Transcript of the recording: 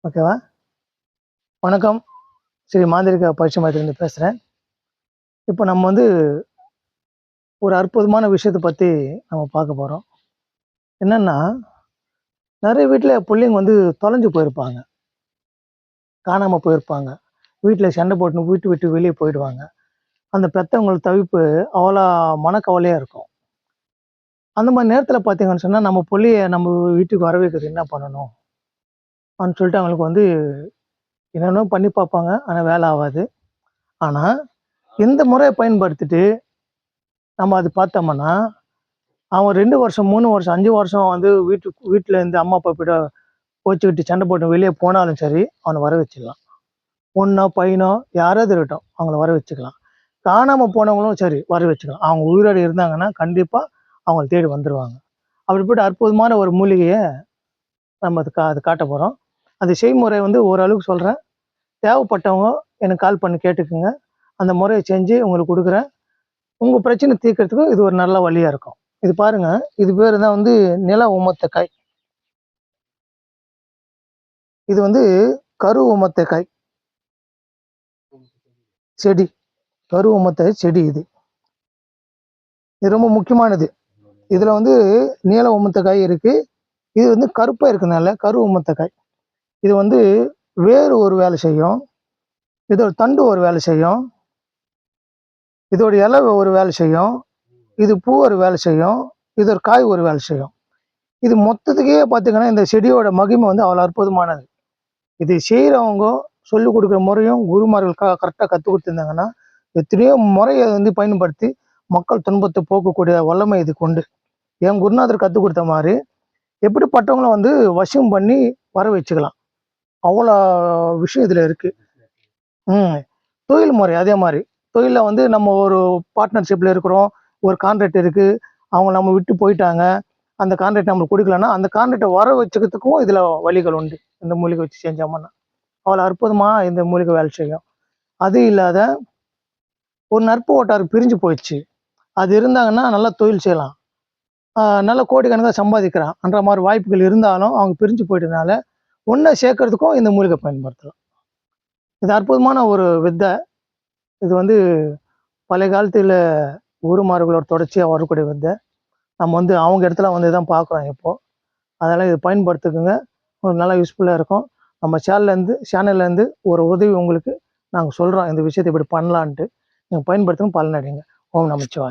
ஓகேவா? வணக்கம். ஸ்ரீ மாந்திரீக பயிற்சி மையத்திலிருந்து பேசுறேன். இப்போ நம்ம ஒரு அற்புதமான விஷயத்த பத்தி நம்ம பார்க்க போறோம். என்னன்னா, நெறைய வீட்ல புள்ளைங்க தொலைஞ்சு போயிருப்பாங்க. காணாம போயிருப்பாங்க. வீட்ல சண்டை போட்டுன்னு வீட்ட விட்டு வெளிய போயிடுவாங்க. அந்த பெத்தவங்களுக்கு தவிப்பு அவ்வளோ மனக்கவலையா இருக்கும். அந்த மாரி நேரத்தில பார்த்தீங்கன்னு சொன்னா, நம்ம புள்ளைய நம்ம வீட்டுக்கு வர வைக்கிறதுக்கு என்ன பண்ணணும்? அப்படின்னு சொல்லிட்டு அவங்களுக்கு என்னென்னமோ பண்ணி பார்ப்பாங்க. ஆனா வேலை ஆவாது. ஆனா, இந்த முறைய பயன்படுத்திட்டு நம்ம அது பார்த்தோம்ன்னா அவன் 2 வருஷம், 3 வருஷம், 5 வருஷம் வீட்ல இருந்து அம்மா, அப்பா கிட்ட கோச்சுக்கிட்டு சண்டை போட்டு வெளிய போனாலும் சரி, அவன வர வச்சுக்கலாம். பொண்ணோ, பையனோ யாராவது இருக்கட்டும். அவங்கள வர வச்சுக்கலாம். காணாம போனவங்களும் சரி வர வச்சுக்கலாம். அவங்க உயிரோட இருந்தாங்கன்னா, கண்டிப்பா அவங்கள தேடி வந்துருவாங்க. அப்படிப்பட்ட அற்புதமான ஒரு மூலிகைய நம்ம அது காட்டப் போறோம். அந்த செய்முறை ஓரளவுக்கு சொல்றேன். தேவைப்பட்டவங்க எனக்கு கால் பண்ணி கேட்டுக்குங்க. அந்த முறைய செஞ்சு உங்களுக்கு குடுக்குறேன். உங்க பிரச்சனை தீர்க்கறதுக்கு இது ஒரு நல்ல வழியா இருக்கும். இது பாருங்க. இது பேரு தான் நில உமத்தக்காய். இது கரு உமத்தக்காய் செடி. கரு உமத்த செடி இது. இது ரொம்ப முக்கியமானது. இதுல நீல உமத்தக்காய் இருக்கு. இது கருப்பா இருக்கனால கரு உமத்தக்காய். இது வேறு ஒரு வேலை செய்யும். இதோட தண்டு ஒரு வேலை செய்யும். இதோட இலை ஒரு வேலை செய்யும். இது பூ ஒரு வேலை செய்யும். இது ஒரு காய் ஒரு வேலை செய்யும். இது மொத்தத்துக்கே பார்த்தீங்கன்னா, இந்த செடியோட மகிமை அவ்வளோ அற்புதமானது. இது செய்றவங்க சொல்லிக் குடுக்குற முறையும் குருமார்கள் கரெக்ட்டா கத்துக் குடுத்திருந்தாங்கன்னா, எத்தனையோ முறைய பயன்படுத்தி மக்கள் துன்பத்த போக்கக்கூடிய வல்லமை இதுக்கு உண்டு. என் குருநாதர் கத்துக் குடுத்த மாரி, எப்படிப்பட்டவங்களும் வசியம் பண்ணி வர வச்சுக்கலாம். அவ்வளோ விஷயம் இதுல இருக்கு. ம். தொழில் முறை அதே மாரி. தொழில்ல நம்ம ஒரு பார்ட்னர்ஷிப்ல இருக்கிறோம். ஒரு கான்ட்ராக்ட் இருக்கு. அவங்க நம்ம விட்டு போயிட்டாங்க. அந்த கான்ட்ராக்ட் நம்மளுக்கு குடுக்கலன்னா, அந்த கான்ட்ராக்ட்ட வர வச்சுக்கிறதுக்கும் இதுல வழிகள் உண்டு. இந்த மூலிகை வச்சு செஞ்சோம்னா. அவ்வளோ அற்புதமா இந்த மூலிகை வேலை செய்யும். அது இல்லாத ஒரு நட்பு வட்டாரம் பிரிஞ்சு போயிடுச்சு. அது இருந்தாங்கன்னா நல்லா தொழில் செய்யலாம். நல்ல கோடிக்கணக்கா சம்பாதிக்கிறான்ற மாரி வாய்ப்புகள் இருந்தாலும், அவங்க பிரிஞ்சு போயிட்டதுனால, ஒண்ணா சேர்க்கறதுக்கும் இந்த மூலிகை பயன்படுத்தலாம். இது அற்புதமான ஒரு வித்தை. இது பழைய காலத்துல குருமார்களோட தொடர்ச்சியா வரக்கூடிய வித்தை. நம்ம அவங்க இடத்துல தான் பார்க்குறோம் இப்போ. அதனால இத பயன்படுத்திக்கங்க. உங்களுக்கு நல்லா யூஸ்ஃபுல்லா இருக்கும். நம்ம சேனல்லேருந்து ஒரு உதவி உங்களுக்கு நாங்க சொல்றோம். இந்த விஷயத்த இப்படி பண்ணலான்ட்டு. நீங்க பயன்படுத்துங்க பலனடைங்க. ஓம் நமச்சிவாய!